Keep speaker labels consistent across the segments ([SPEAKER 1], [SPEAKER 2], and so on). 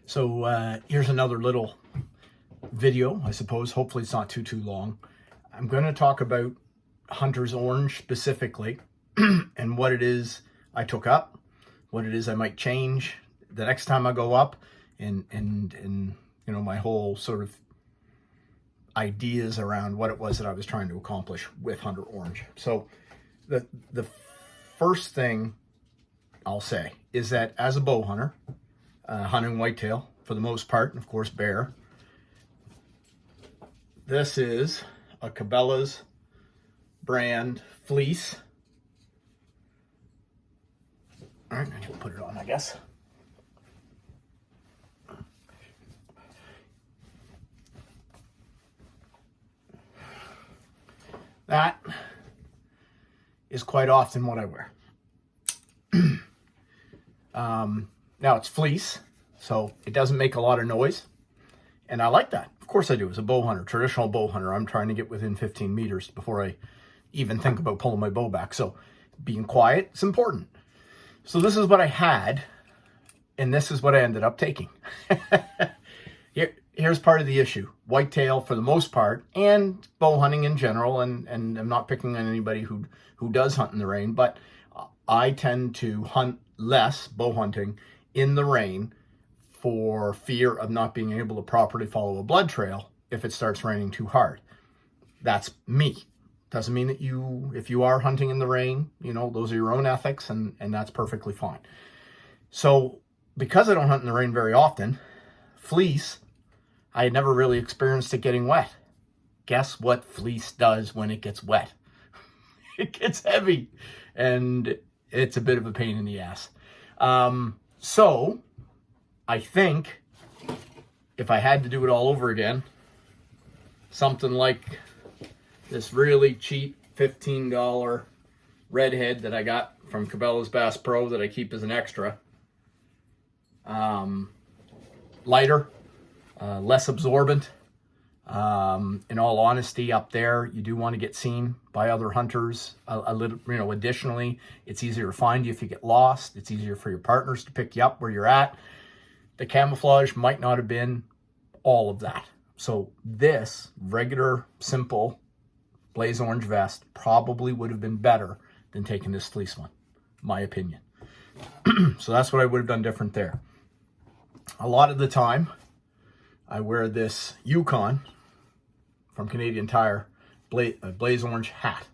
[SPEAKER 1] So here's another little video, I suppose. Hopefully it's not too long. I'm going to talk about Hunter's Orange specifically and what it is I took up, what it is I might change the next time I go up, and you know, my whole sort of ideas around what it was that I was trying to accomplish with Hunter Orange. So the first thing I'll say is that as a bow hunter, hunting whitetail for the most part, and of course bear, this is a Cabela's brand fleece. All right, I can put it on, I guess. That is quite often what I wear. Now it's fleece, so it doesn't make a lot of noise, and I like that. Of course I do. As a bow hunter, traditional bow hunter, I'm trying to get within 15 meters before I even think about pulling my bow back. So being quiet is important. So this is what I had, and this is what I ended up taking. Here's part of the issue. Whitetail for the most part, and bow hunting in general, and I'm not picking on anybody who does hunt in the rain, but I tend to hunt less bow hunting in the rain for fear of not being able to properly follow a blood trail if it starts raining too hard. That's me. Doesn't mean that if you are hunting in the rain, you know, those are your own ethics, and that's perfectly fine. So because I don't hunt in the rain very often, fleece, I had never really experienced it getting wet. Guess what fleece does when it gets wet? It gets heavy, and it's a bit of a pain in the ass. So I think if I had to do it all over again, something like this really cheap $15 redhead that I got from Cabela's Bass Pro that I keep as an extra, lighter, less absorbent. In all honesty, up there, you do want to get seen by other hunters a little, you know. Additionally, it's easier to find you if you get lost. It's easier for your partners to pick you up where you're at. The camouflage might not have been all of that. So this regular, simple Blaze Orange vest probably would have been better than taking this fleece one, my opinion. So that's what I would have done different there. A lot of the time, I wear this Yukon from Canadian Tire Blaze Orange hat,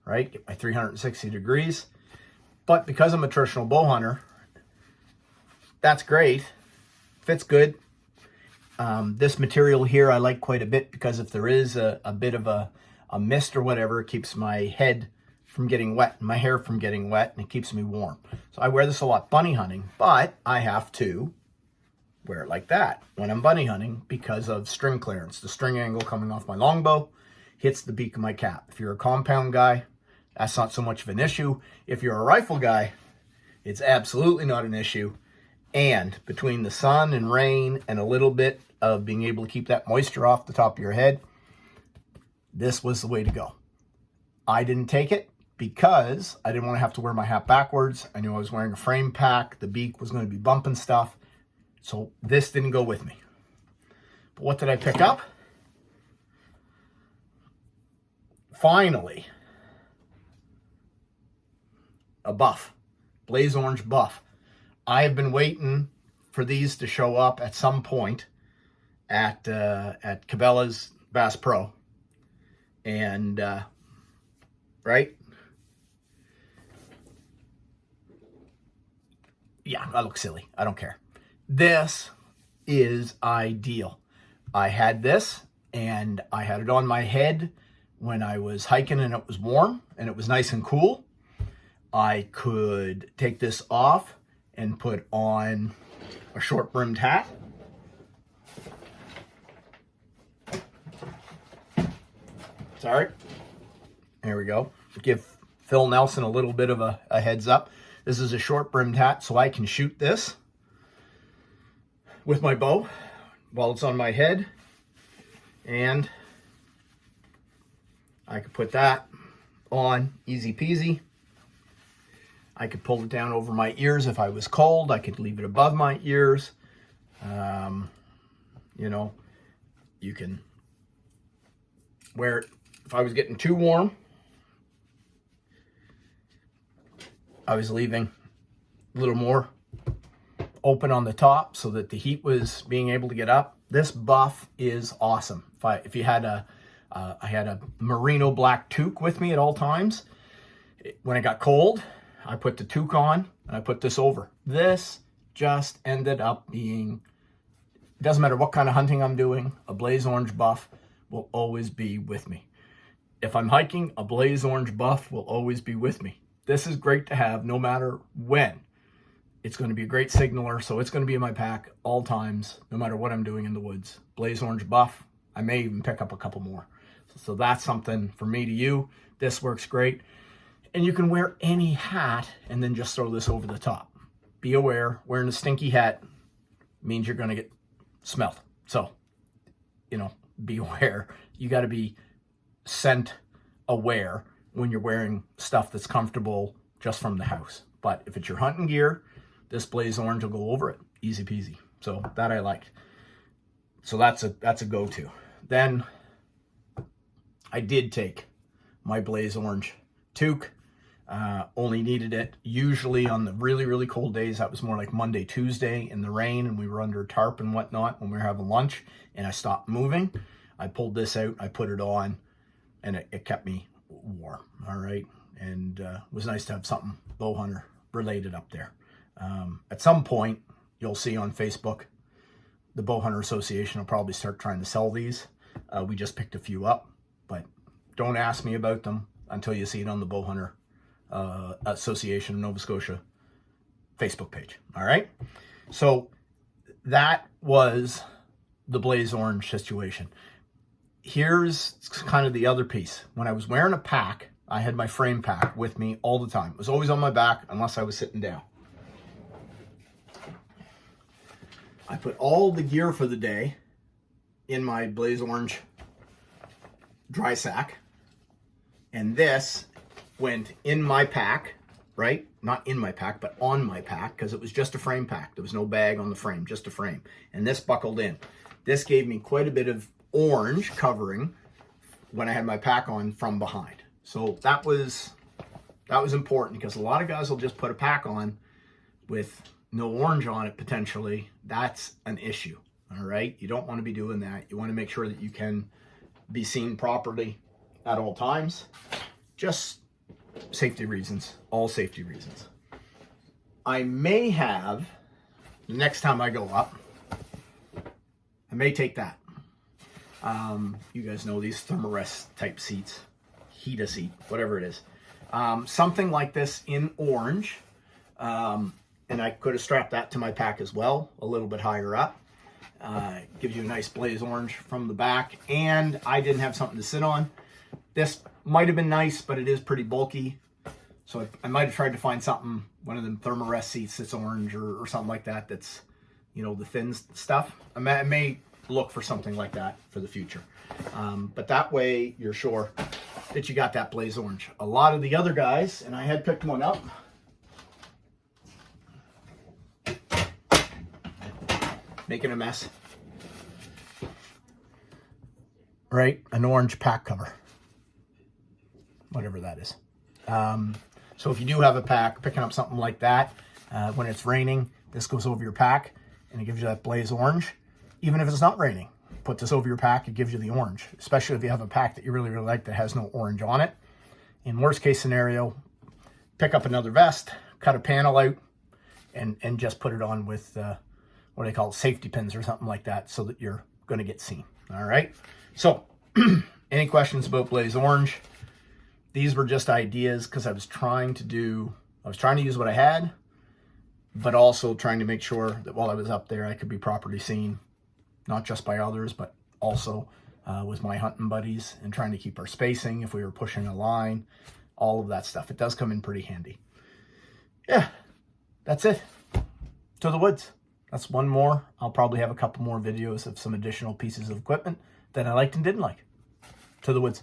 [SPEAKER 1] right? Get my 360 degrees. But because I'm a traditional bow hunter, that's great. Fits good. This material here I like quite a bit because if there is a bit of a mist or whatever, it keeps my head from getting wet, my hair from getting wet, and it keeps me warm. So I wear this a lot bunny hunting, but I have to wear it like that when I'm bunny hunting because of string clearance. The string angle coming off my longbow hits the beak of my cap. If you're a compound guy, that's not so much of an issue. If you're a rifle guy, it's absolutely not an issue. And between the sun and rain and a little bit of being able to keep that moisture off the top of your head, this was the way to go. I didn't take it because I didn't want to have to wear my hat backwards. I knew I was wearing a frame pack. The beak was going to be bumping stuff. So this didn't go with me. But what did I pick up? Finally, a buff. Blaze Orange buff. I have been waiting for these to show up at some point at Cabela's Bass Pro. And, right? Yeah, I look silly. I don't care. This is ideal. I had this, and I had it on my head when I was hiking and it was warm and it was nice and cool. I could take this off and put on a short brimmed hat. Sorry. There we go. Give Phil Nelson a little bit of a heads up. This is a short brimmed hat, so I can shoot this with my bow while it's on my head, and I could put that on easy peasy. I could pull it down over my ears if I was cold. I could leave it above my ears. You know, you can wear it. If I was getting too warm, I was leaving a little more open on the top so that the heat was being able to get up. This buff is awesome. If you had I had a merino black toque with me at all times. When it got cold, I put the toque on and I put this over. This just ended up being, it doesn't matter what kind of hunting I'm doing, a Blaze Orange buff will always be with me. If I'm hiking, a Blaze Orange buff will always be with me. This is great to have no matter when. It's going to be a great signaler, so it's going to be in my pack all times, no matter what I'm doing in the woods. Blaze Orange buff, I may even pick up a couple more. So that's something for me to you. This works great. And you can wear any hat and then just throw this over the top. Be aware, wearing a stinky hat means you're going to get smelled. So, you know, be aware. You got to be scent aware when you're wearing stuff that's comfortable just from the house. But if it's your hunting gear, this Blaze Orange will go over it. Easy peasy. So that I like. So that's a go-to. Then I did take my Blaze Orange toque. Only needed it usually on the really, really cold days. That was more like Monday, Tuesday in the rain, and we were under a tarp and whatnot when we were having lunch, and I stopped moving. I pulled this out, I put it on, and it kept me warm. All right. And it was nice to have something bow hunter related up there. At some point, you'll see on Facebook, the Bow Hunter Association will probably start trying to sell these. We just picked a few up, but don't ask me about them until you see it on the Bow Hunter Association of Nova Scotia Facebook page. All right. So that was the Blaze Orange situation. Here's kind of the other piece. When I was wearing a pack, I had my frame pack with me all the time. It was always on my back unless I was sitting down. I put all the gear for the day in my Blaze Orange dry sack. And this went in my pack, right? Not in my pack, but on my pack, because it was just a frame pack. There was no bag on the frame, just a frame. And this buckled in. This gave me quite a bit of orange covering when I had my pack on from behind. So that was important, because a lot of guys will just put a pack on with no orange on it potentially. That's an issue. All right. You don't want to be doing that. You want to make sure that you can be seen properly at all times. Just safety reasons, all safety reasons. I may have, the next time I go up, I may take that. You guys know these Thermarest type seats, heater seat, whatever it is. Something like this in orange. And I could have strapped that to my pack as well, a little bit higher up. Gives you a nice Blaze Orange from the back. And I didn't have something to sit on. This might have been nice, but it is pretty bulky. So I might have tried to find something, one of them Thermarest seats that's orange or something like that, that's, you know, the thin stuff. I may look for something like that for the future. But that way you're sure that you got that Blaze Orange. A lot of the other guys, and I had picked one up, making a mess. Right? An orange pack cover. Whatever that is. So if you do have a pack, picking up something like that, when it's raining, this goes over your pack and it gives you that Blaze Orange. Even if it's not raining, put this over your pack, it gives you the orange. Especially if you have a pack that you really, really like that has no orange on it. In worst case scenario, pick up another vest, cut a panel out, and just put it on with what do they call it, safety pins or something like that, so that you're going to get seen. All right. So any questions about Blaze Orange? These were just ideas because I was trying to use what I had, but also trying to make sure that while I was up there, I could be properly seen, not just by others, but also with my hunting buddies, and trying to keep our spacing if we were pushing a line, all of that stuff. It does come in pretty handy. Yeah, that's it. To the woods. That's one more. I'll probably have a couple more videos of some additional pieces of equipment that I liked and didn't like. To the woods.